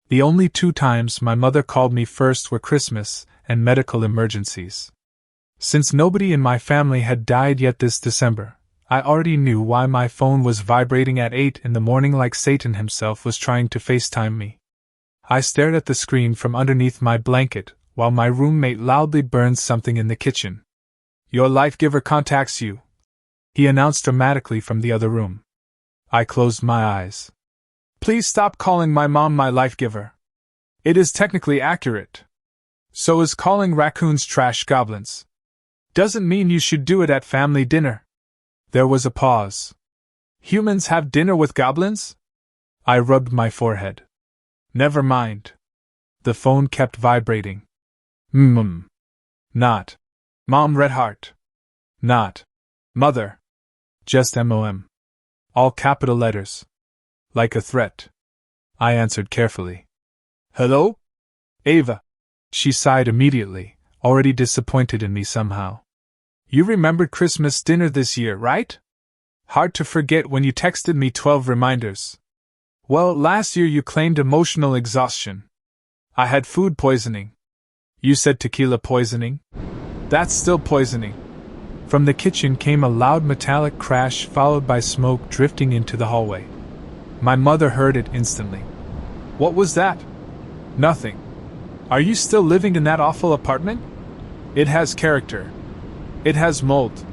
The only 2 times my mother called me first were Christmas and medical emergencies. Since nobody in my family had died yet this December, I already knew why my phone was vibrating at 8 in the morning like Satan himself was trying to FaceTime me. I stared at the screen from underneath my blanket while my roommate loudly burned something in the kitchen. "Your life giver contacts you," he announced dramatically from the other room. I closed my eyes. "Please stop calling my mom my life giver. It is technically accurate. So is calling raccoons trash goblins. Doesn't mean you should do it at family dinner." There was a pause. "Humans have dinner with goblins?" I rubbed my forehead. "Never mind." The phone kept vibrating. Not. Mom Redheart. Not. Mother. Just MOM. All capital letters. Like a threat. I answered carefully. "Hello? Ava." She sighed immediately, already disappointed in me somehow. "You remembered Christmas dinner this year, right? Hard to forget when you texted me 12 reminders. Well, last year you claimed emotional exhaustion. I had food poisoning. You said tequila poisoning? That's still poisoning." From the kitchen came a loud metallic crash followed by smoke drifting into the hallway. My mother heard it instantly. "What was that?" "Nothing. Are you still living in that awful apartment? It has character. It has mold.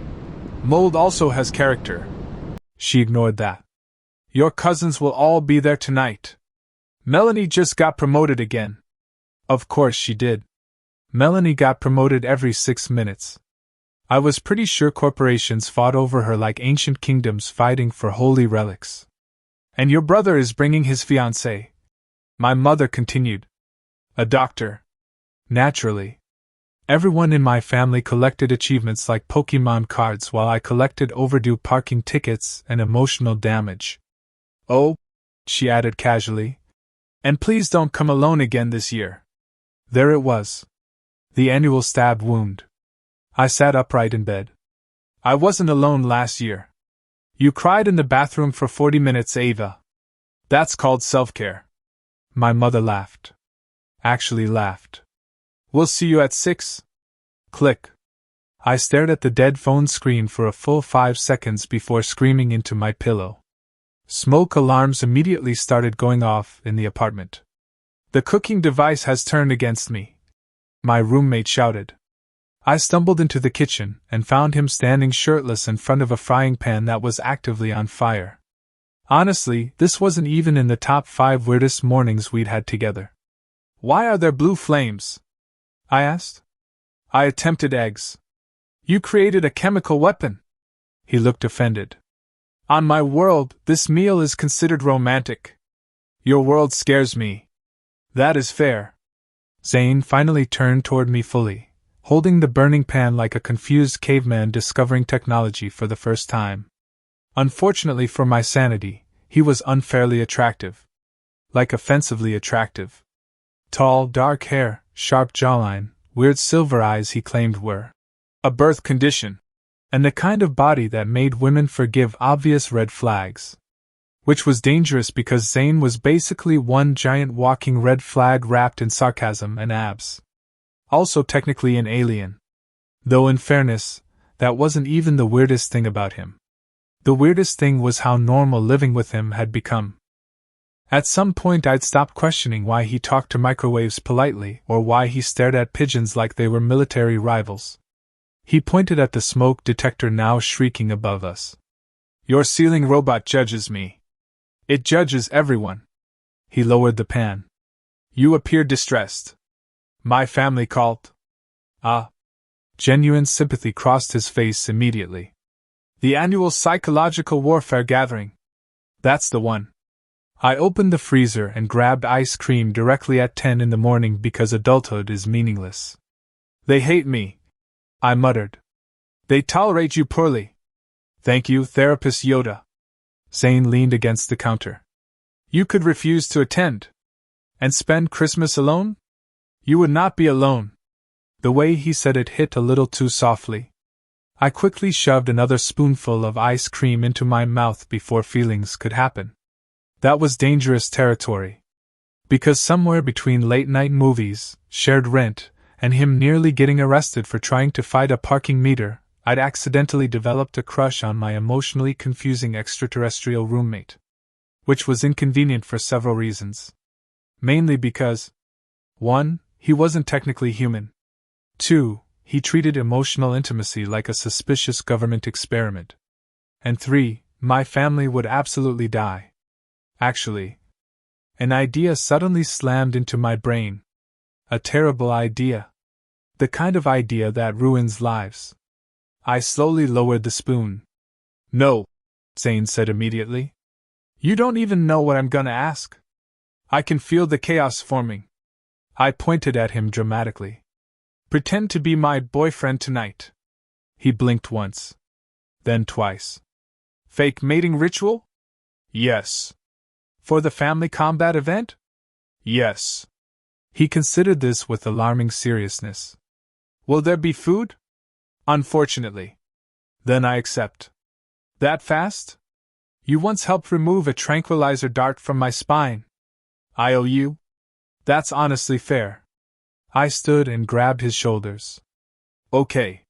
Mold also has character." She ignored that. "Your cousins will all be there tonight. Melanie just got promoted again." Of course she did. Melanie got promoted every 6 minutes. I was pretty sure corporations fought over her like ancient kingdoms fighting for holy relics. "And your brother is bringing his fiancée," my mother continued. "A doctor." Naturally. Everyone in my family collected achievements like Pokémon cards while I collected overdue parking tickets and emotional damage. "Oh," she added casually. "And please don't come alone again this year." There it was. The annual stab wound. I sat upright in bed. "I wasn't alone last year. You cried in the bathroom for 40 minutes, Ava. That's called self-care." My mother laughed. Actually laughed. "We'll see you at 6. Click. I stared at the dead phone screen for a full 5 seconds before screaming into my pillow. Smoke alarms immediately started going off in the apartment. "The cooking device has turned against me," my roommate shouted. I stumbled into the kitchen and found him standing shirtless in front of a frying pan that was actively on fire. Honestly, this wasn't even in the top 5 weirdest mornings we'd had together. "Why are there blue flames?" I asked. "I attempted eggs." "You created a chemical weapon." He looked offended. "On my world, this meal is considered romantic. Your world scares me." "That is fair." Zane finally turned toward me fully, holding the burning pan like a confused caveman discovering technology for the first time. Unfortunately for my sanity, he was unfairly attractive. Like offensively attractive. Tall, dark hair, sharp jawline, weird silver eyes he claimed were a birth condition, and the kind of body that made women forgive obvious red flags. Which was dangerous because Zane was basically one giant walking red flag wrapped in sarcasm and abs. Also technically an alien. Though in fairness, that wasn't even the weirdest thing about him. The weirdest thing was how normal living with him had become. At some point I'd stopped questioning why he talked to microwaves politely or why he stared at pigeons like they were military rivals. He pointed at the smoke detector now shrieking above us. "Your ceiling robot judges me. It judges everyone." He lowered the pan. "You appear distressed. My family called." "Ah." Genuine sympathy crossed his face immediately. "The annual psychological warfare gathering. That's the one." I opened the freezer and grabbed ice cream directly at 10 in the morning because adulthood is meaningless. "They hate me," I muttered. "They tolerate you poorly." "Thank you, Therapist Yoda." Zane leaned against the counter. "You could refuse to attend. And spend Christmas alone? You would not be alone." The way he said it hit a little too softly. I quickly shoved another spoonful of ice cream into my mouth before feelings could happen. That was dangerous territory. Because somewhere between late-night movies, shared rent, and him nearly getting arrested for trying to fight a parking meter, I'd accidentally developed a crush on my emotionally confusing extraterrestrial roommate. Which was inconvenient for several reasons. Mainly because 1. He wasn't technically human. 2. He treated emotional intimacy like a suspicious government experiment. And 3. My family would absolutely die. Actually, an idea suddenly slammed into my brain. A terrible idea. The kind of idea that ruins lives. I slowly lowered the spoon. No, Zane said immediately. You don't even know what I'm gonna ask. I can feel the chaos forming. I pointed at him dramatically. Pretend to be my boyfriend tonight. He blinked once. Then twice. Fake mating ritual? Yes. For the family combat event? Yes. He considered this with alarming seriousness. Will there be food? Unfortunately. Then I accept. That fast? You once helped remove a tranquilizer dart from my spine. I owe you? That's honestly fair. I stood and grabbed his shoulders. Okay.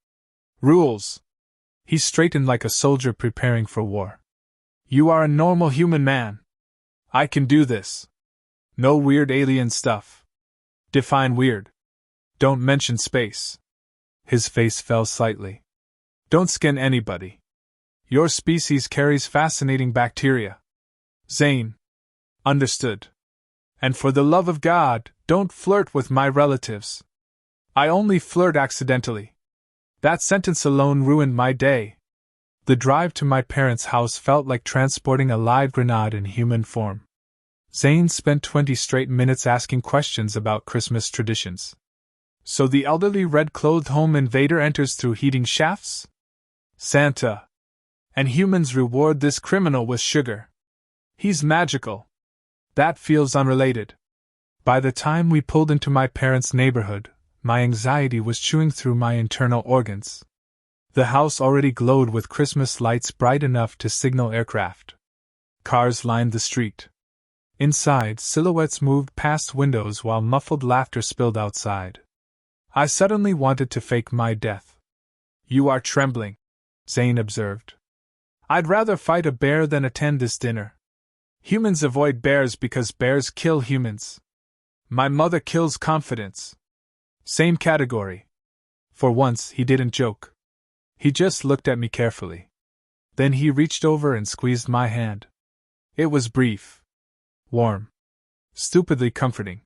Rules. He straightened like a soldier preparing for war. You are a normal human man. I can do this. No weird alien stuff. Define weird. Don't mention space. His face fell slightly. Don't skin anybody. Your species carries fascinating bacteria. Zane. Understood. And for the love of God, don't flirt with my relatives. I only flirt accidentally. That sentence alone ruined my day. The drive to my parents' house felt like transporting a live grenade in human form. Zane spent 20 straight minutes asking questions about Christmas traditions. So the elderly red-clothed home invader enters through heating shafts? Santa. And humans reward this criminal with sugar. He's magical. That feels unrelated. By the time we pulled into my parents' neighborhood, my anxiety was chewing through my internal organs. The house already glowed with Christmas lights bright enough to signal aircraft. Cars lined the street. Inside, silhouettes moved past windows while muffled laughter spilled outside. I suddenly wanted to fake my death. You are trembling, Zane observed. I'd rather fight a bear than attend this dinner. Humans avoid bears because bears kill humans. My mother kills confidence. Same category. For once, he didn't joke. He just looked at me carefully. Then he reached over and squeezed my hand. It was brief. Warm. Stupidly comforting.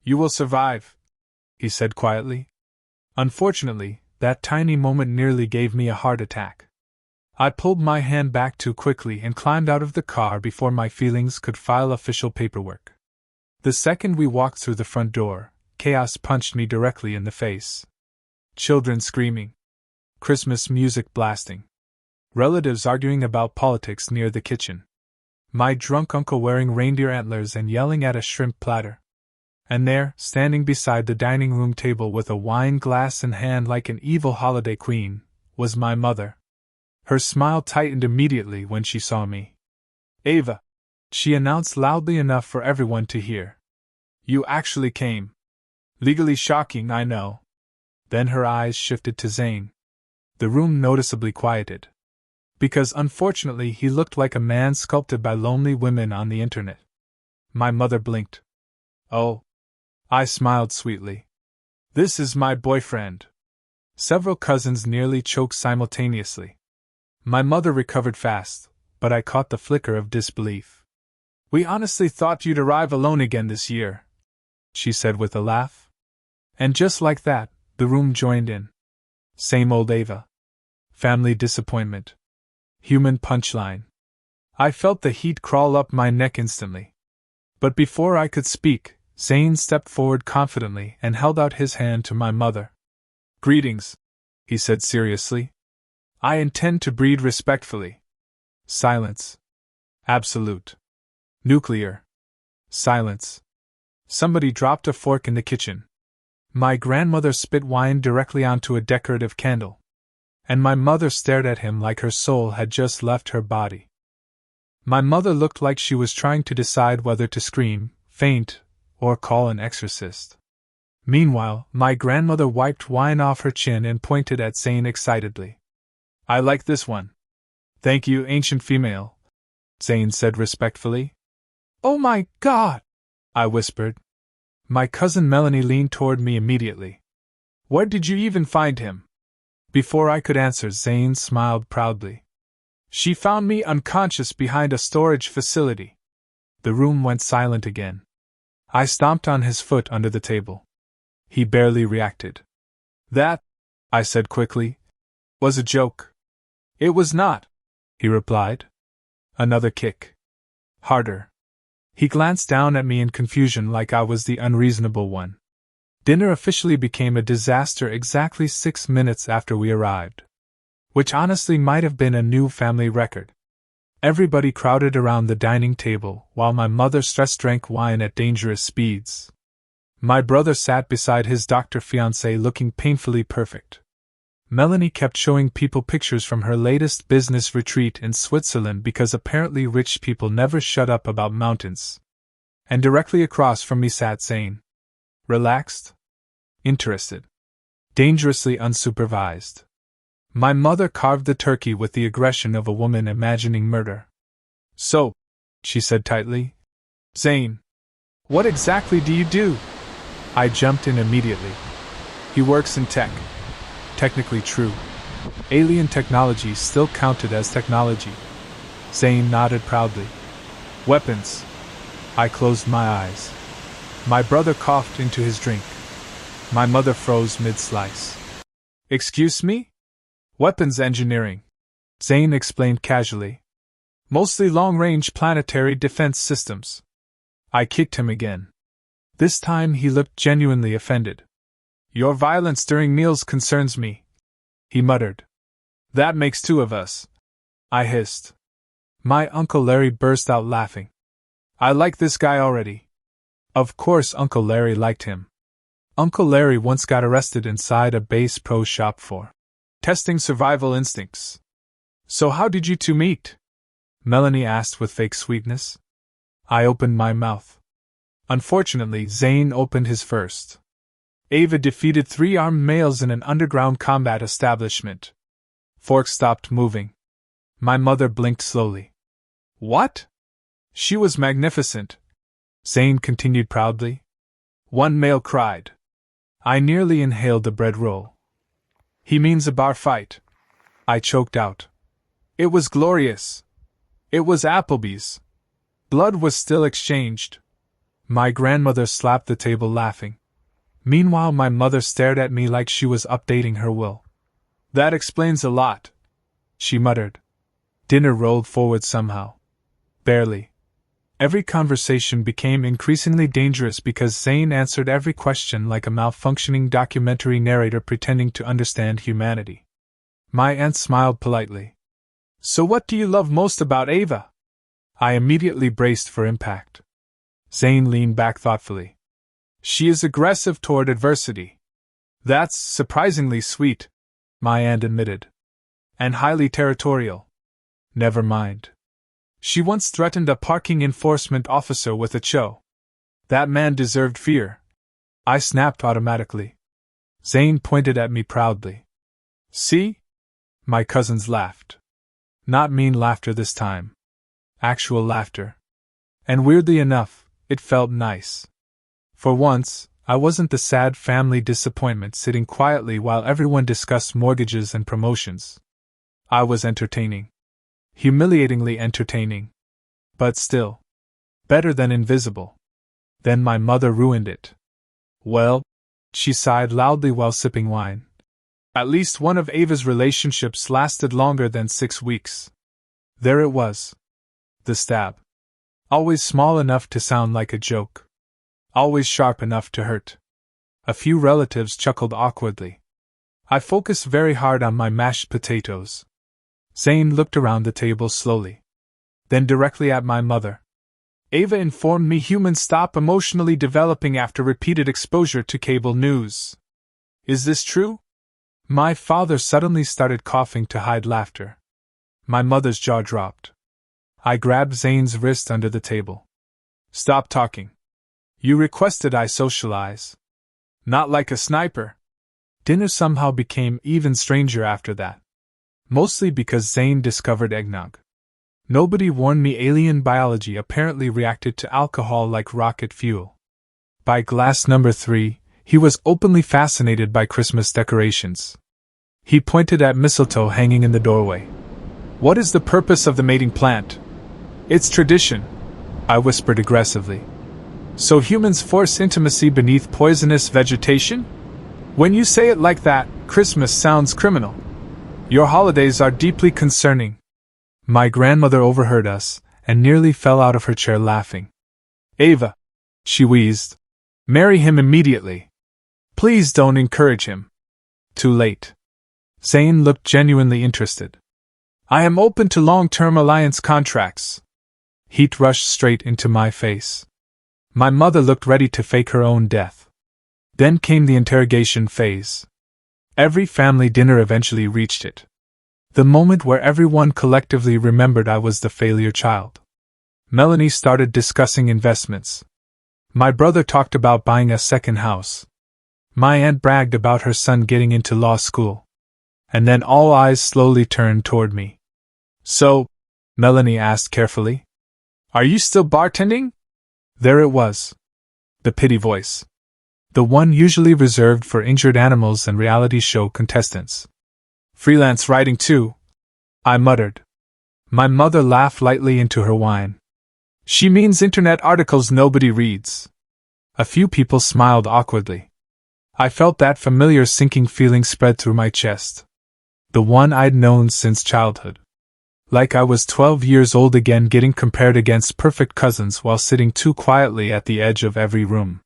You will survive, he said quietly. Unfortunately, that tiny moment nearly gave me a heart attack. I pulled my hand back too quickly and climbed out of the car before my feelings could file official paperwork. The second we walked through the front door, chaos punched me directly in the face. Children screaming. Christmas music blasting. Relatives arguing about politics near the kitchen. My drunk uncle wearing reindeer antlers and yelling at a shrimp platter. And there, standing beside the dining room table with a wine glass in hand like an evil holiday queen, was my mother. Her smile tightened immediately when she saw me. Ava, she announced loudly enough for everyone to hear. You actually came. Legally shocking, I know. Then her eyes shifted to Zane. The room noticeably quieted. Because unfortunately he looked like a man sculpted by lonely women on the internet. My mother blinked. Oh. I smiled sweetly. This is my boyfriend. Several cousins nearly choked simultaneously. My mother recovered fast, but I caught the flicker of disbelief. We honestly thought you'd arrive alone again this year, she said with a laugh. And just like that, the room joined in. Same old Ava. Family disappointment. Human punchline. I felt the heat crawl up my neck instantly. But before I could speak, Zane stepped forward confidently and held out his hand to my mother. Greetings, he said seriously. I intend to breed respectfully. Silence. Absolute. Nuclear. Silence. Somebody dropped a fork in the kitchen. My grandmother spit wine directly onto a decorative candle. And my mother stared at him like her soul had just left her body. My mother looked like she was trying to decide whether to scream, faint, or call an exorcist. Meanwhile, my grandmother wiped wine off her chin and pointed at Zane excitedly. I like this one. Thank you, ancient female, Zane said respectfully. Oh my God! I whispered. My cousin Melanie leaned toward me immediately. Where did you even find him? Before I could answer, Zane smiled proudly. She found me unconscious behind a storage facility. The room went silent again. I stomped on his foot under the table. He barely reacted. That, I said quickly, was a joke. It was not, he replied. Another kick. Harder. He glanced down at me in confusion like I was the unreasonable one. Dinner officially became a disaster exactly 6 minutes after we arrived. Which honestly might have been a new family record. Everybody crowded around the dining table while my mother stress-drank wine at dangerous speeds. My brother sat beside his doctor fiancé looking painfully perfect. Melanie kept showing people pictures from her latest business retreat in Switzerland because apparently rich people never shut up about mountains. And directly across from me sat Zane. Relaxed. Interested. Dangerously unsupervised. My mother carved the turkey with the aggression of a woman imagining murder. So, she said tightly, Zane, what exactly do you do? I jumped in immediately. He works in tech. Technically true. Alien technology still counted as technology. Zane nodded proudly. Weapons. I closed my eyes. My brother coughed into his drink. My mother froze mid-slice. Excuse me? Weapons engineering, Zane explained casually. Mostly long-range planetary defense systems. I kicked him again. This time he looked genuinely offended. Your violence during meals concerns me, he muttered. That makes 2 of us, I hissed. My Uncle Larry burst out laughing. I like this guy already. Of course Uncle Larry liked him. Uncle Larry once got arrested inside a Bass Pro shop for testing survival instincts. So how did you 2 meet? Melanie asked with fake sweetness. I opened my mouth. Unfortunately, Zane opened his first. Ava defeated 3 armed males in an underground combat establishment. Fork stopped moving. My mother blinked slowly. What? She was magnificent, Zane continued proudly. 1 male cried. I nearly inhaled the bread roll. He means a bar fight, I choked out. It was glorious. It was Applebee's. Blood was still exchanged. My grandmother slapped the table laughing. Meanwhile, my mother stared at me like she was updating her will. That explains a lot, she muttered. Dinner rolled forward somehow. Barely. Every conversation became increasingly dangerous because Zane answered every question like a malfunctioning documentary narrator pretending to understand humanity. My aunt smiled politely. So what do you love most about Ava? I immediately braced for impact. Zane leaned back thoughtfully. She is aggressive toward adversity. That's surprisingly sweet, my aunt admitted. And highly territorial. Never mind. She once threatened a parking enforcement officer with a cho. That man deserved fear. I snapped automatically. Zane pointed at me proudly. See? My cousins laughed. Not mean laughter this time. Actual laughter. And weirdly enough, it felt nice. For once, I wasn't the sad family disappointment sitting quietly while everyone discussed mortgages and promotions. I was entertaining. Humiliatingly entertaining. But still. Better than invisible. Then my mother ruined it. Well, she sighed loudly while sipping wine. At least one of Ava's relationships lasted longer than 6 weeks. There it was. The stab. Always small enough to sound like a joke. Always sharp enough to hurt. A few relatives chuckled awkwardly. I focused very hard on my mashed potatoes. Zane looked around the table slowly. Then directly at my mother. Ava informed me humans stop emotionally developing after repeated exposure to cable news. Is this true? My father suddenly started coughing to hide laughter. My mother's jaw dropped. I grabbed Zane's wrist under the table. Stop talking. You requested I socialize. Not like a sniper. Dinner somehow became even stranger after that. Mostly because Zane discovered eggnog. Nobody warned me alien biology apparently reacted to alcohol like rocket fuel. By glass number 3, he was openly fascinated by Christmas decorations. He pointed at mistletoe hanging in the doorway. What is the purpose of the mating plant? It's tradition, I whispered aggressively. So humans force intimacy beneath poisonous vegetation? When you say it like that, Christmas sounds criminal. Your holidays are deeply concerning. My grandmother overheard us, and nearly fell out of her chair laughing. Ava, she wheezed. Marry him immediately. Please don't encourage him. Too late. Zane looked genuinely interested. I am open to long-term alliance contracts. Heat rushed straight into my face. My mother looked ready to fake her own death. Then came the interrogation phase. Every family dinner eventually reached it. The moment where everyone collectively remembered I was the failure child. Melanie started discussing investments. My brother talked about buying a second house. My aunt bragged about her son getting into law school. And then all eyes slowly turned toward me. So, Melanie asked carefully, are you still bartending? There it was. The pity voice. The one usually reserved for injured animals and reality show contestants. Freelance writing too, I muttered. My mother laughed lightly into her wine. She means internet articles nobody reads. A few people smiled awkwardly. I felt that familiar sinking feeling spread through my chest. The one I'd known since childhood. Like I was 12 years old again, getting compared against perfect cousins while sitting too quietly at the edge of every room.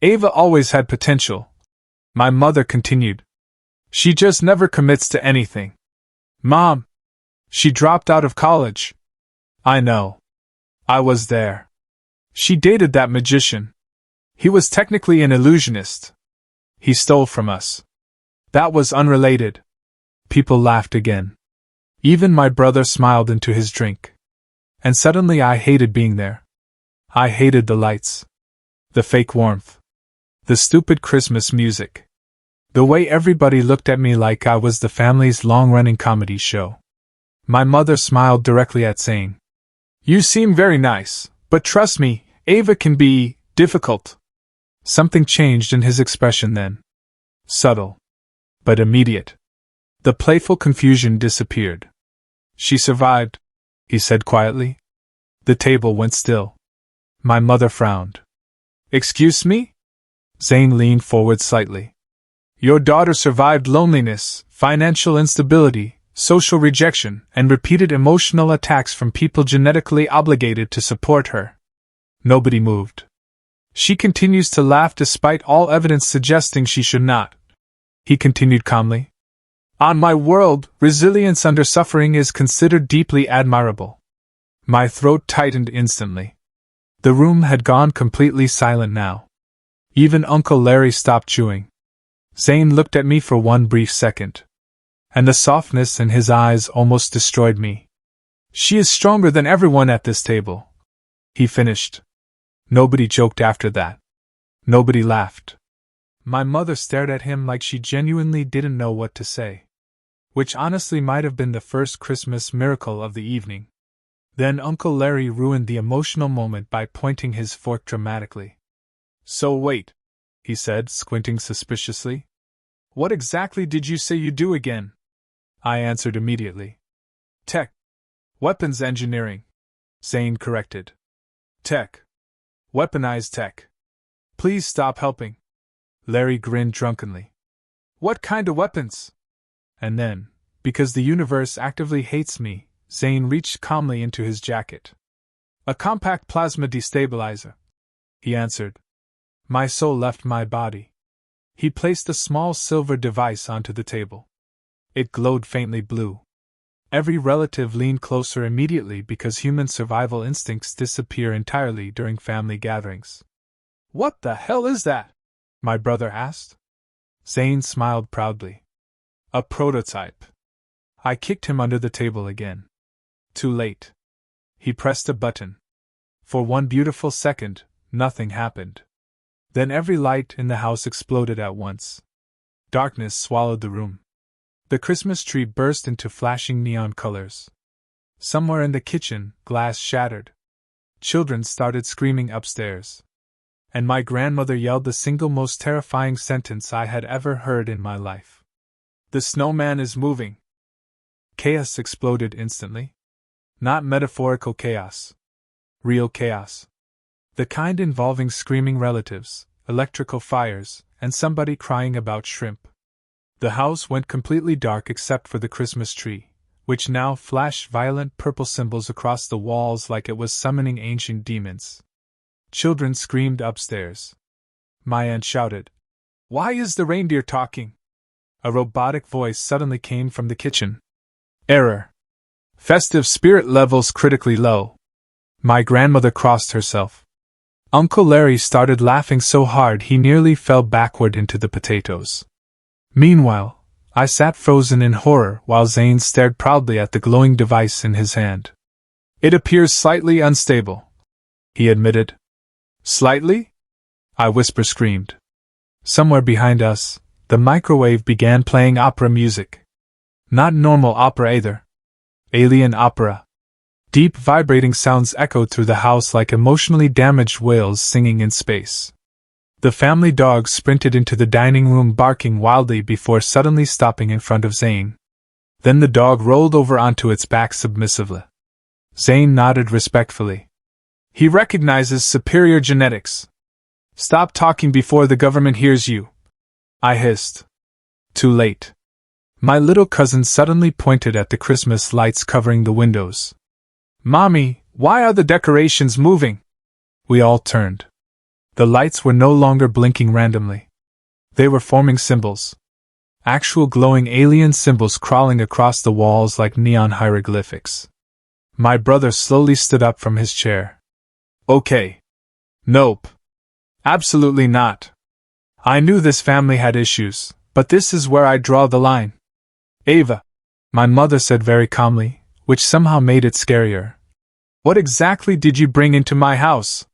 Ava always had potential, my mother continued. She just never commits to anything. Mom, she dropped out of college. I know. I was there. She dated that magician. He was technically an illusionist. He stole from us. That was unrelated. People laughed again. Even my brother smiled into his drink. And suddenly I hated being there. I hated the lights. The fake warmth. The stupid Christmas music. The way everybody looked at me like I was the family's long-running comedy show. My mother smiled directly at Zane. You seem very nice, but trust me, Ava can be difficult. Something changed in his expression then. Subtle. But immediate. The playful confusion disappeared. She survived, he said quietly. The table went still. My mother frowned. Excuse me? Zane leaned forward slightly. Your daughter survived loneliness, financial instability, social rejection, and repeated emotional attacks from people genetically obligated to support her. Nobody moved. She continues to laugh despite all evidence suggesting she should not. He continued calmly. On my world, resilience under suffering is considered deeply admirable. My throat tightened instantly. The room had gone completely silent now. Even Uncle Larry stopped chewing. Zane looked at me for one brief second. And the softness in his eyes almost destroyed me. She is stronger than everyone at this table, he finished. Nobody joked after that. Nobody laughed. My mother stared at him like she genuinely didn't know what to say. Which honestly might have been the first Christmas miracle of the evening. Then Uncle Larry ruined the emotional moment by pointing his fork dramatically. So wait, he said, squinting suspiciously. What exactly did you say you do again? I answered immediately. Tech. Weapons engineering. Zane corrected. Tech. Weaponized tech. Please stop helping. Larry grinned drunkenly. What kind of weapons? And then, because the universe actively hates me, Zane reached calmly into his jacket. A compact plasma destabilizer, he answered. My soul left my body. He placed a small silver device onto the table. It glowed faintly blue. Every relative leaned closer immediately because human survival instincts disappear entirely during family gatherings. What the hell is that? My brother asked. Zane smiled proudly. A prototype. I kicked him under the table again. Too late. He pressed a button. For one beautiful second, Nothing happened. Then every light in the house exploded at once. Darkness swallowed the room. The Christmas tree burst into flashing neon colors. Somewhere in the kitchen, glass shattered. Children started screaming upstairs. And my grandmother yelled the single most terrifying sentence I had ever heard in my life. "The snowman is moving." Chaos exploded instantly. Not metaphorical chaos. Real chaos. The kind involving screaming relatives, electrical fires, and somebody crying about shrimp. The house went completely dark except for the Christmas tree, which now flashed violent purple symbols across the walls like it was summoning ancient demons. Children screamed upstairs. My aunt shouted, "Why is the reindeer talking?" A robotic voice suddenly came from the kitchen. "Error. Festive spirit levels critically low." My grandmother crossed herself. Uncle Larry started laughing so hard he nearly fell backward into the potatoes. Meanwhile, I sat frozen in horror while Zane stared proudly at the glowing device in his hand. "It appears slightly unstable," he admitted. "Slightly?" I whisper-screamed. Somewhere behind us, the microwave began playing opera music. Not normal opera either. Alien opera. Deep vibrating sounds echoed through the house like emotionally damaged whales singing in space. The family dog sprinted into the dining room barking wildly before suddenly stopping in front of Zane. Then the dog rolled over onto its back submissively. Zane nodded respectfully. "He recognizes superior genetics. Stop talking before the government hears you," I hissed. Too late. My little cousin suddenly pointed at the Christmas lights covering the windows. "Mommy, why are the decorations moving?" We all turned. The lights were no longer blinking randomly. They were forming symbols. Actual glowing alien symbols crawling across the walls like neon hieroglyphics. My brother slowly stood up from his chair. "Okay. Nope. Absolutely not. I knew this family had issues, but this is where I draw the line." "Ava," my mother said very calmly, which somehow made it scarier, "what exactly did you bring into my house?"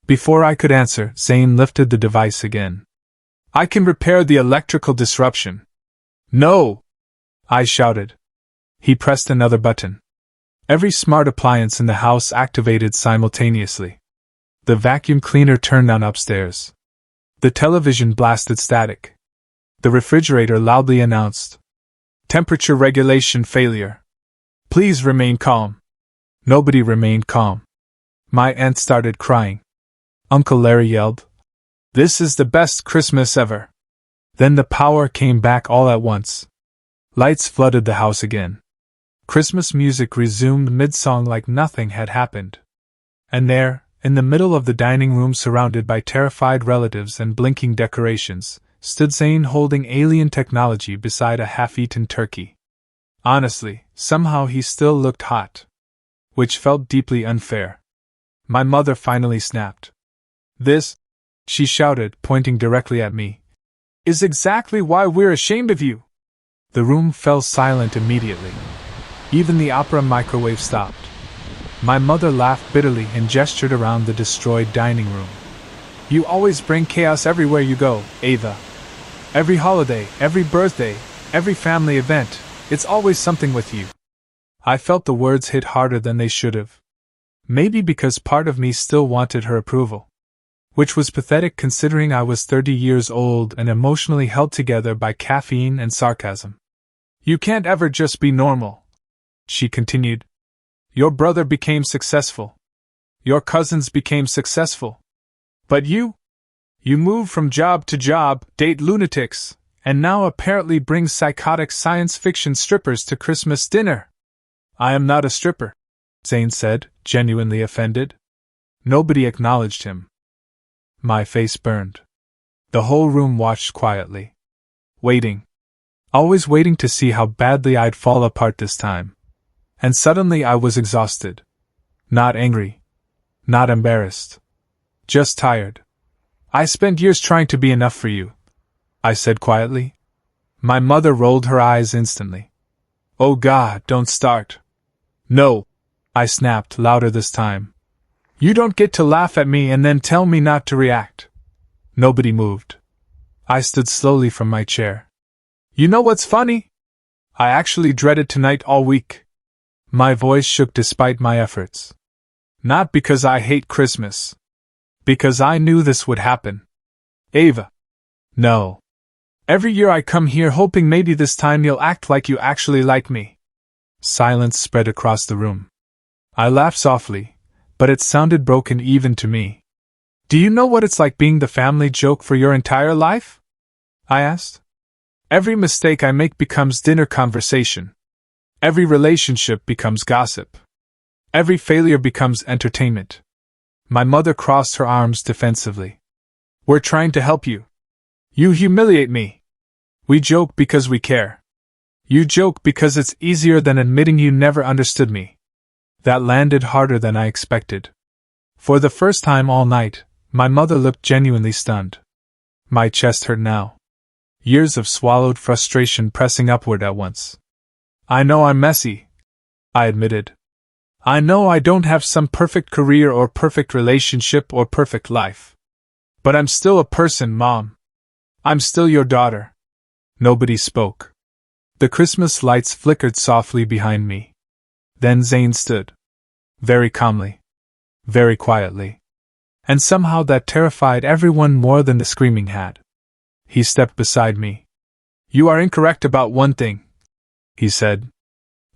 Before I could answer, Zane lifted the device again. "I can repair the electrical disruption." "No!" I shouted. He pressed another button. Every smart appliance in the house activated simultaneously. The vacuum cleaner turned on upstairs. The television blasted static. The refrigerator loudly announced, "Temperature regulation failure. Please remain calm." Nobody remained calm. My aunt started crying. Uncle Larry yelled, "This is the best Christmas ever." Then the power came back all at once. Lights flooded the house again. Christmas music resumed mid-song like nothing had happened. And there, in the middle of the dining room surrounded by terrified relatives and blinking decorations, stood Zane holding alien technology beside a half-eaten turkey. Honestly, somehow he still looked hot. Which felt deeply unfair. My mother finally snapped. "This," she shouted, pointing directly at me, "is exactly why we're ashamed of you." The room fell silent immediately. Even the opera microwave stopped. My mother laughed bitterly and gestured around the destroyed dining room. "You always bring chaos everywhere you go, Ava. Every holiday, every birthday, every family event, it's always something with you." I felt the words hit harder than they should have. Maybe because part of me still wanted her approval. Which was pathetic considering I was 30 years old and emotionally held together by caffeine and sarcasm. "You can't ever just be normal," she continued. "Your brother became successful. Your cousins became successful. But you? You move from job to job, date lunatics, and now apparently bring psychotic science fiction strippers to Christmas dinner." "I am not a stripper," Zane said, genuinely offended. Nobody acknowledged him. My face burned. The whole room watched quietly. Waiting. Always waiting to see how badly I'd fall apart this time. And suddenly I was exhausted. Not angry. Not embarrassed. Just tired. "I spent years trying to be enough for you," I said quietly. My mother rolled her eyes instantly. "Oh God, don't start." "No," I snapped, louder this time. You don't get to laugh at me and then tell me not to react. Nobody moved. I stood slowly from my chair. You know what's funny? I actually dreaded tonight all week. My voice shook despite my efforts. Not because I hate Christmas. Because I knew this would happen. Ava. No. Every year I come here hoping maybe this time you'll act like you actually like me. Silence spread across the room. I laughed softly, but it sounded broken even to me. Do you know what it's like being the family joke for your entire life? I asked. Every mistake I make becomes dinner conversation. Every relationship becomes gossip. Every failure becomes entertainment. My mother crossed her arms defensively. We're trying to help you. You humiliate me. We joke because we care. You joke because it's easier than admitting you never understood me. That landed harder than I expected. For the first time all night, my mother looked genuinely stunned. My chest hurt now. Years of swallowed frustration pressing upward at once. I know I'm messy, I admitted. I know I don't have some perfect career or perfect relationship or perfect life. But I'm still a person, Mom. I'm still your daughter. Nobody spoke. The Christmas lights flickered softly behind me. Then Zane stood. Very calmly. Very quietly. And somehow that terrified everyone more than the screaming had. He stepped beside me. You are incorrect about one thing, he said.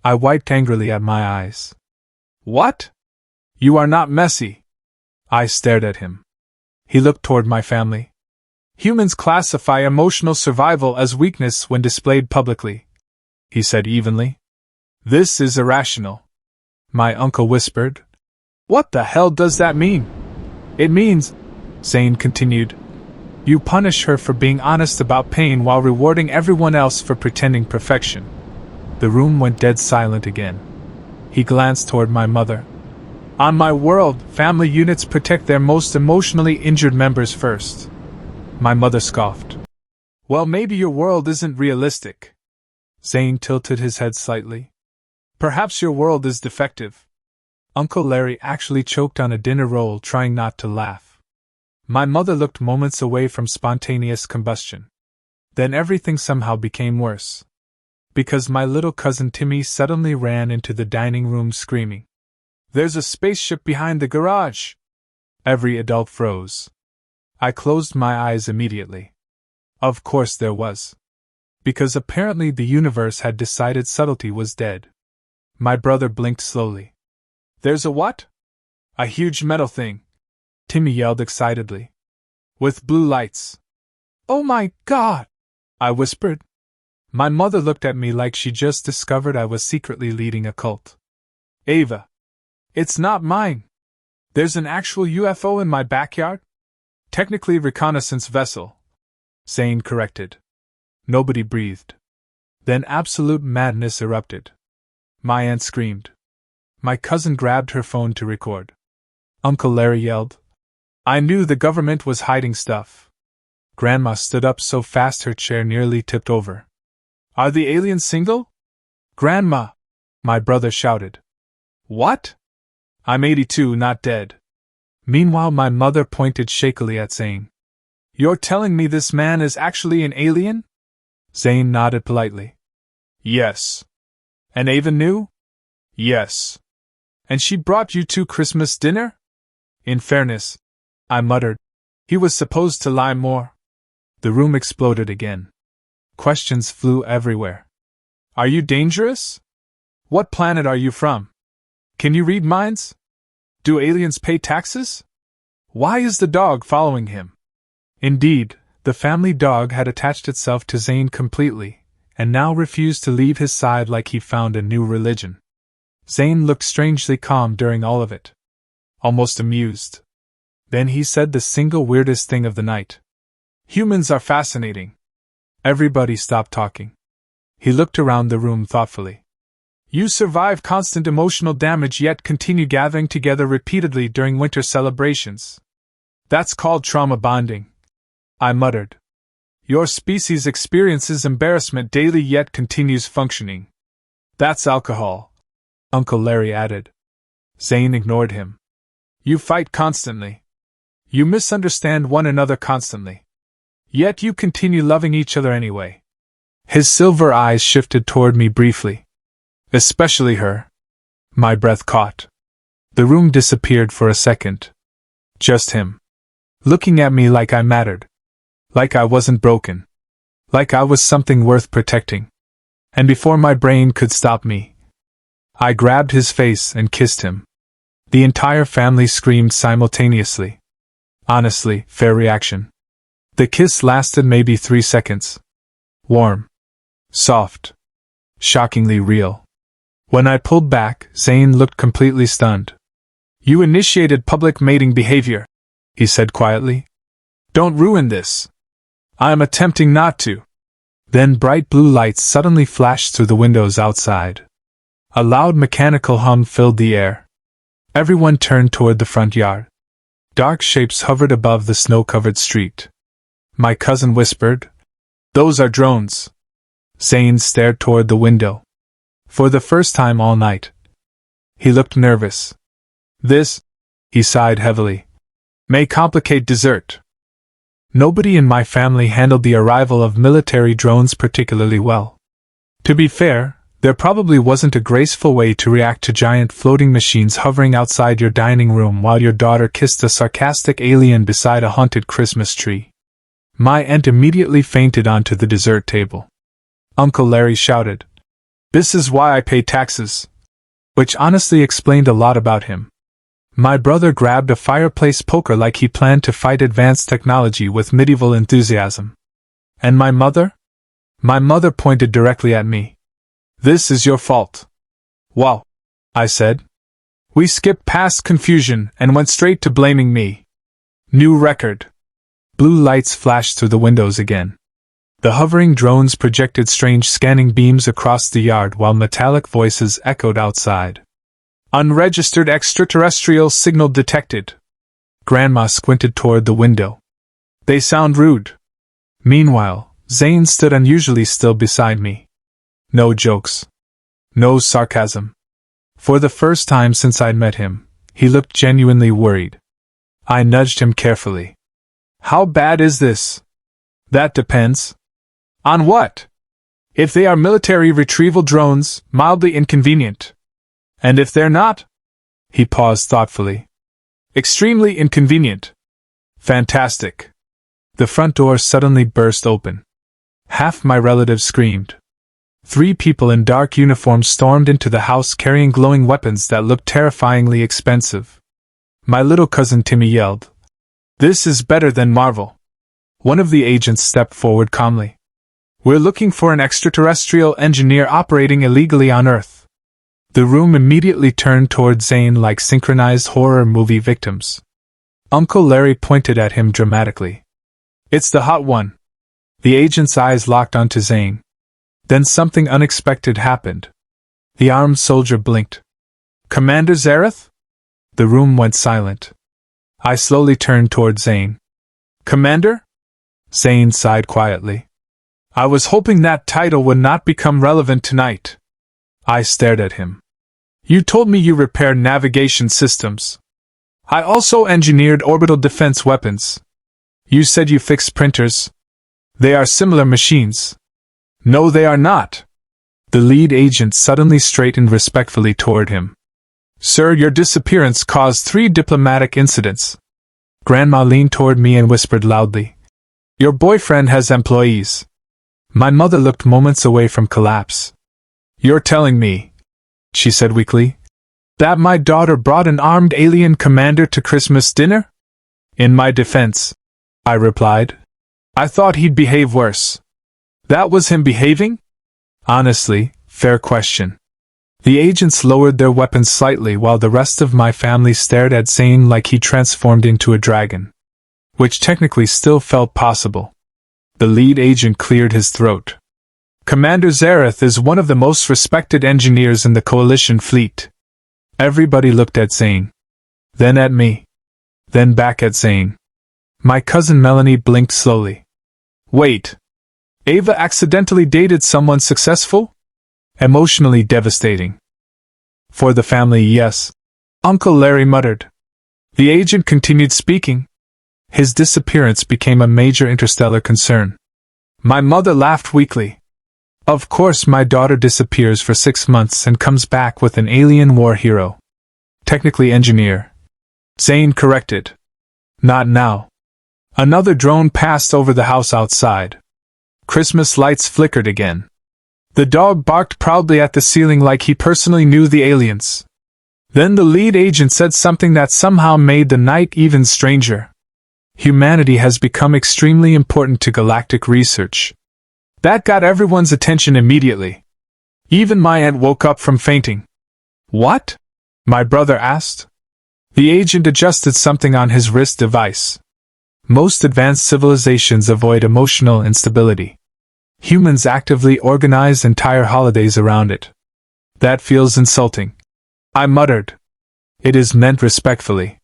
I wiped angrily at my eyes. What? You are not messy. I stared at him. He looked toward my family. Humans classify emotional survival as weakness when displayed publicly, he said evenly. This is irrational. My uncle whispered. What the hell does that mean? It means, Zane continued, you punish her for being honest about pain while rewarding everyone else for pretending perfection. The room went dead silent again. He glanced toward my mother. On my world, family units protect their most emotionally injured members first. My mother scoffed. Well, maybe your world isn't realistic. Zane tilted his head slightly. Perhaps your world is defective. Uncle Larry actually choked on a dinner roll, trying not to laugh. My mother looked moments away from spontaneous combustion. Then everything somehow became worse. Because my little cousin Timmy suddenly ran into the dining room screaming. There's a spaceship behind the garage! Every adult froze. I closed my eyes immediately. Of course there was. Because apparently the universe had decided subtlety was dead. My brother blinked slowly. There's a what? A huge metal thing, Timmy yelled excitedly. With blue lights. Oh my God! I whispered. My mother looked at me like she just discovered I was secretly leading a cult. Ava. It's not mine. There's an actual UFO in my backyard? Technically reconnaissance vessel, Zane corrected. Nobody breathed. Then absolute madness erupted. My aunt screamed. My cousin grabbed her phone to record. Uncle Larry yelled. I knew the government was hiding stuff. Grandma stood up so fast her chair nearly tipped over. Are the aliens single? Grandma! My brother shouted. What? I'm 82, not dead. Meanwhile, my mother pointed shakily at Zane. You're telling me this man is actually an alien? Zane nodded politely. Yes. And Ava knew? Yes. And she brought you to Christmas dinner? In fairness, I muttered, he was supposed to lie more. The room exploded again. Questions flew everywhere. Are you dangerous? What planet are you from? Can you read minds? Do aliens pay taxes? Why is the dog following him? Indeed, the family dog had attached itself to Zane completely, and now refused to leave his side like he found a new religion. Zane looked strangely calm during all of it. Almost amused. Then he said the single weirdest thing of the night. Humans are fascinating. Everybody stopped talking. He looked around the room thoughtfully. You survive constant emotional damage yet continue gathering together repeatedly during winter celebrations. That's called trauma bonding, I muttered. Your species experiences embarrassment daily yet continues functioning. That's alcohol, Uncle Larry added. Zane ignored him. You fight constantly. You misunderstand one another constantly. Yet you continue loving each other anyway. His silver eyes shifted toward me briefly. Especially her. My breath caught. The room disappeared for a second. Just him. Looking at me like I mattered. Like I wasn't broken. Like I was something worth protecting. And before my brain could stop me, I grabbed his face and kissed him. The entire family screamed simultaneously. Honestly, fair reaction. The kiss lasted maybe 3 seconds. Warm. Soft. Shockingly real. When I pulled back, Zane looked completely stunned. You initiated public mating behavior, he said quietly. Don't ruin this. I am attempting not to. Then bright blue lights suddenly flashed through the windows outside. A loud mechanical hum filled the air. Everyone turned toward the front yard. Dark shapes hovered above the snow-covered street. My cousin whispered, "Those are drones." Zane stared toward the window. For the first time all night. He looked nervous. This, he sighed heavily, may complicate dessert. Nobody in my family handled the arrival of military drones particularly well. To be fair, there probably wasn't a graceful way to react to giant floating machines hovering outside your dining room while your daughter kissed a sarcastic alien beside a haunted Christmas tree. My aunt immediately fainted onto the dessert table. Uncle Larry shouted, "This is why I pay taxes," which honestly explained a lot about him. My brother grabbed a fireplace poker like he planned to fight advanced technology with medieval enthusiasm. And my mother? My mother pointed directly at me. "This is your fault." "Wow," I said. We skipped past confusion and went straight to blaming me. New record. Blue lights flashed through the windows again. The hovering drones projected strange scanning beams across the yard while metallic voices echoed outside. "Unregistered extraterrestrial signal detected." Grandma squinted toward the window. "They sound rude." Meanwhile, Zane stood unusually still beside me. No jokes. No sarcasm. For the first time since I'd met him, he looked genuinely worried. I nudged him carefully. "How bad is this?" "That depends." "On what?" "If they are military retrieval drones, mildly inconvenient. And if they're not?" He paused thoughtfully. "Extremely inconvenient." "Fantastic." The front door suddenly burst open. Half my relatives screamed. 3 people in dark uniforms stormed into the house carrying glowing weapons that looked terrifyingly expensive. My little cousin Timmy yelled, "This is better than Marvel." One of the agents stepped forward calmly. "We're looking for an extraterrestrial engineer operating illegally on Earth." The room immediately turned toward Zane like synchronized horror movie victims. Uncle Larry pointed at him dramatically. "It's the hot one." The agent's eyes locked onto Zane. Then something unexpected happened. The armed soldier blinked. "Commander Zareth?" The room went silent. I slowly turned toward Zane. "Commander?" Zane sighed quietly. "I was hoping that title would not become relevant tonight." I stared at him. "You told me you repaired navigation systems. I also engineered orbital defense weapons. You said you fixed printers. They are similar machines." "No, they are not." The lead agent suddenly straightened respectfully toward him. "Sir, your disappearance caused 3 diplomatic incidents." Grandma leaned toward me and whispered loudly, "Your boyfriend has employees." My mother looked moments away from collapse. "You're telling me," she said weakly, "that my daughter brought an armed alien commander to Christmas dinner?" "In my defense," I replied, "I thought he'd behave worse." "That was him behaving?" "Honestly, fair question." The agents lowered their weapons slightly while the rest of my family stared at Zane like he transformed into a dragon. Which technically still felt possible. The lead agent cleared his throat. "Commander Zareth is one of the most respected engineers in the Coalition fleet." Everybody looked at Zane. Then at me. Then back at Zane. My cousin Melanie blinked slowly. "Wait. Ava accidentally dated someone successful?" "Emotionally devastating." "For the family, yes," Uncle Larry muttered. The agent continued speaking. His disappearance became a major interstellar concern. My mother laughed weakly. Of course, my daughter disappears for 6 months and comes back with an alien war hero. Technically engineer. Zane corrected. Not now. Another drone passed over the house outside. Christmas lights flickered again. The dog barked proudly at the ceiling like he personally knew the aliens. Then the lead agent said something that somehow made the night even stranger. Humanity has become extremely important to galactic research. That got everyone's attention immediately. Even my aunt woke up from fainting. What? My brother asked. The agent adjusted something on his wrist device. Most advanced civilizations avoid emotional instability. Humans actively organize entire holidays around it. That feels insulting. I muttered. It is meant respectfully.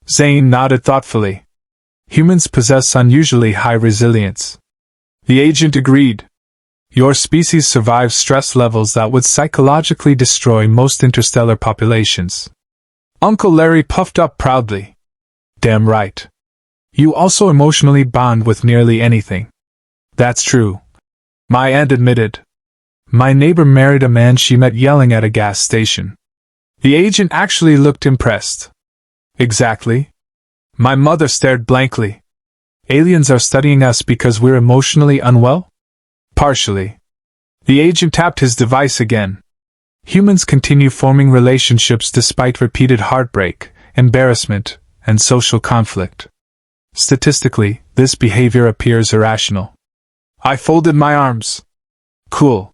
Zane nodded thoughtfully. Humans possess unusually high resilience. The agent agreed. Your species survives stress levels that would psychologically destroy most interstellar populations. Uncle Larry puffed up proudly. Damn right. You also emotionally bond with nearly anything. That's true. My aunt admitted. My neighbor married a man she met yelling at a gas station. The agent actually looked impressed. Exactly. My mother stared blankly. Aliens are studying us because we're emotionally unwell? Partially. The agent tapped his device again. Humans continue forming relationships despite repeated heartbreak, embarrassment, and social conflict. Statistically, this behavior appears irrational. I folded my arms. Cool.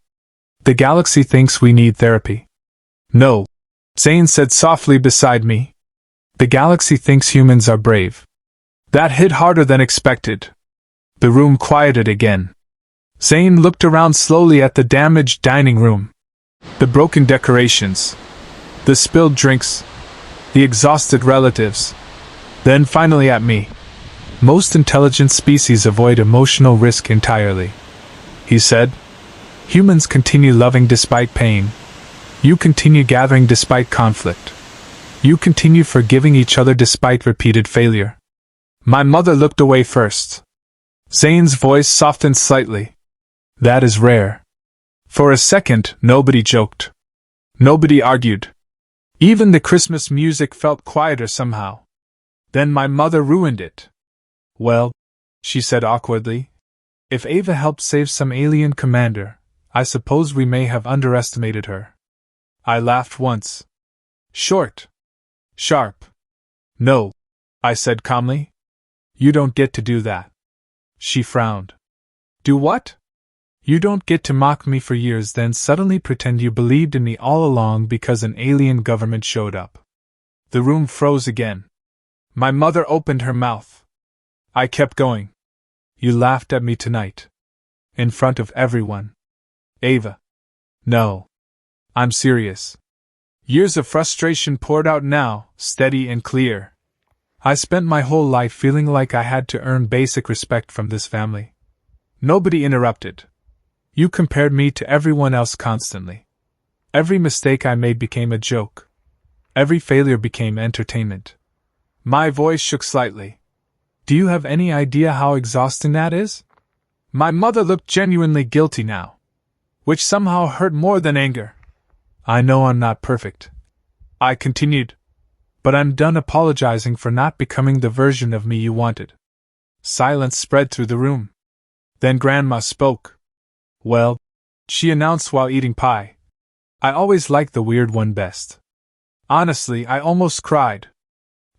The galaxy thinks we need therapy. No. Zane said softly beside me. The galaxy thinks humans are brave. That hit harder than expected. The room quieted again. Zane looked around slowly at the damaged dining room. The broken decorations. The spilled drinks. The exhausted relatives. Then finally at me. Most intelligent species avoid emotional risk entirely. He said. Humans continue loving despite pain. You continue gathering despite conflict. You continue forgiving each other despite repeated failure. My mother looked away first. Zane's voice softened slightly. That is rare. For a second, nobody joked. Nobody argued. Even the Christmas music felt quieter somehow. Then my mother ruined it. Well, she said awkwardly, if Ava helped save some alien commander, I suppose we may have underestimated her. I laughed once. Short. Sharp. No, I said calmly. You don't get to do that. She frowned. Do what? You don't get to mock me for years then suddenly pretend you believed in me all along because an alien government showed up. The room froze again. My mother opened her mouth. I kept going. You laughed at me tonight. In front of everyone. Ava. No. I'm serious. Years of frustration poured out now, steady and clear. I spent my whole life feeling like I had to earn basic respect from this family. Nobody interrupted. You compared me to everyone else constantly. Every mistake I made became a joke. Every failure became entertainment. My voice shook slightly. Do you have any idea how exhausting that is? My mother looked genuinely guilty now, which somehow hurt more than anger. I know I'm not perfect. I continued. But I'm done apologizing for not becoming the version of me you wanted. Silence spread through the room. Then Grandma spoke. Well, she announced while eating pie. I always liked the weird one best. Honestly, I almost cried.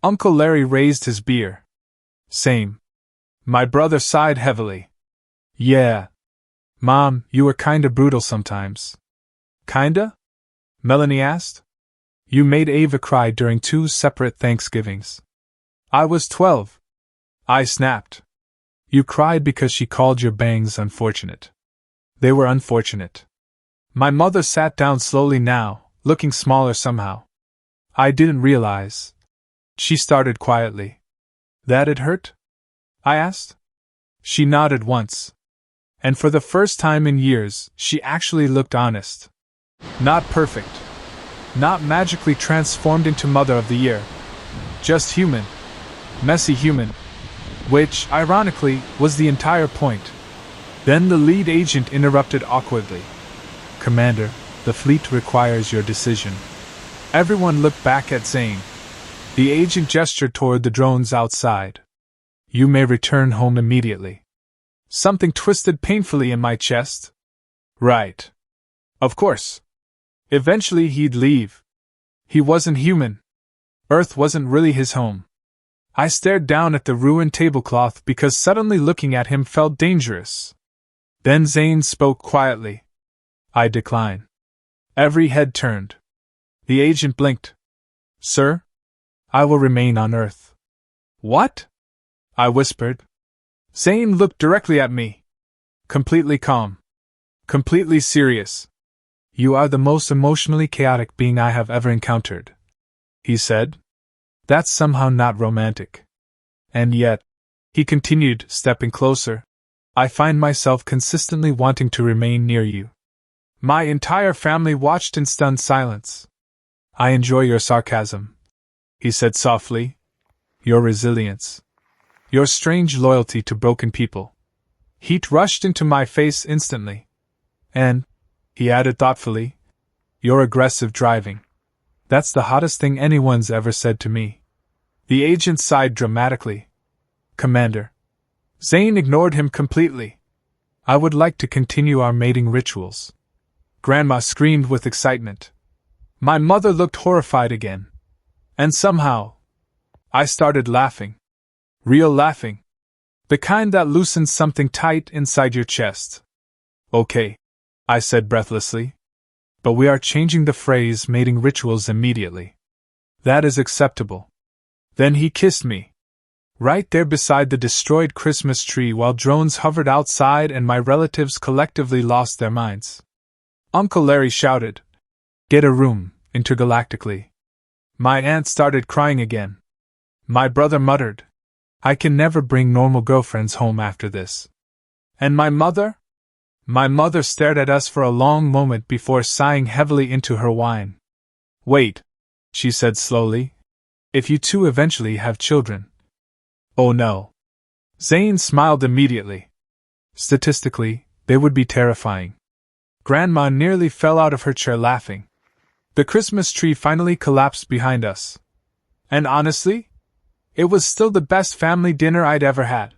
Uncle Larry raised his beer. Same. My brother sighed heavily. Yeah. Mom, you were kinda brutal sometimes. Kinda? Melanie asked. You made Ava cry during 2 separate Thanksgivings. I was 12. I snapped. You cried because she called your bangs unfortunate. They were unfortunate. My mother sat down slowly now, looking smaller somehow. I didn't realize. She started quietly. That it hurt? I asked. She nodded once. And for the first time in years, she actually looked honest. Not perfect. Not magically transformed into Mother of the Year. Just human. Messy human. Which, ironically, was the entire point. Then the lead agent interrupted awkwardly. Commander, the fleet requires your decision. Everyone looked back at Zane. The agent gestured toward the drones outside. You may return home immediately. Something twisted painfully in my chest. Right. Of course. Eventually he'd leave. He wasn't human. Earth wasn't really his home. I stared down at the ruined tablecloth because suddenly looking at him felt dangerous. Then Zane spoke quietly. I decline. Every head turned. The agent blinked. Sir? I will remain on Earth. What? I whispered. Zane looked directly at me. Completely calm. Completely serious. You are the most emotionally chaotic being I have ever encountered, he said. That's somehow not romantic. And yet, he continued, stepping closer, I find myself consistently wanting to remain near you. My entire family watched in stunned silence. I enjoy your sarcasm, he said softly. Your resilience. Your strange loyalty to broken people. Heat rushed into my face instantly. And, he added thoughtfully, your aggressive driving. That's the hottest thing anyone's ever said to me. The agent sighed dramatically. Commander. Zane ignored him completely. I would like to continue our mating rituals. Grandma screamed with excitement. My mother looked horrified again. And somehow, I started laughing. Real laughing. The kind that loosens something tight inside your chest. Okay, I said breathlessly. But we are changing the phrase mating rituals immediately. That is acceptable. Then he kissed me. Right there beside the destroyed Christmas tree while drones hovered outside and my relatives collectively lost their minds. Uncle Larry shouted, Get a room, intergalactically. My aunt started crying again. My brother muttered, I can never bring normal girlfriends home after this. And my mother? My mother stared at us for a long moment before sighing heavily into her wine. Wait, she said slowly. If you two eventually have children. Oh no. Zane smiled immediately. Statistically, they would be terrifying. Grandma nearly fell out of her chair laughing. The Christmas tree finally collapsed behind us. And honestly, it was still the best family dinner I'd ever had.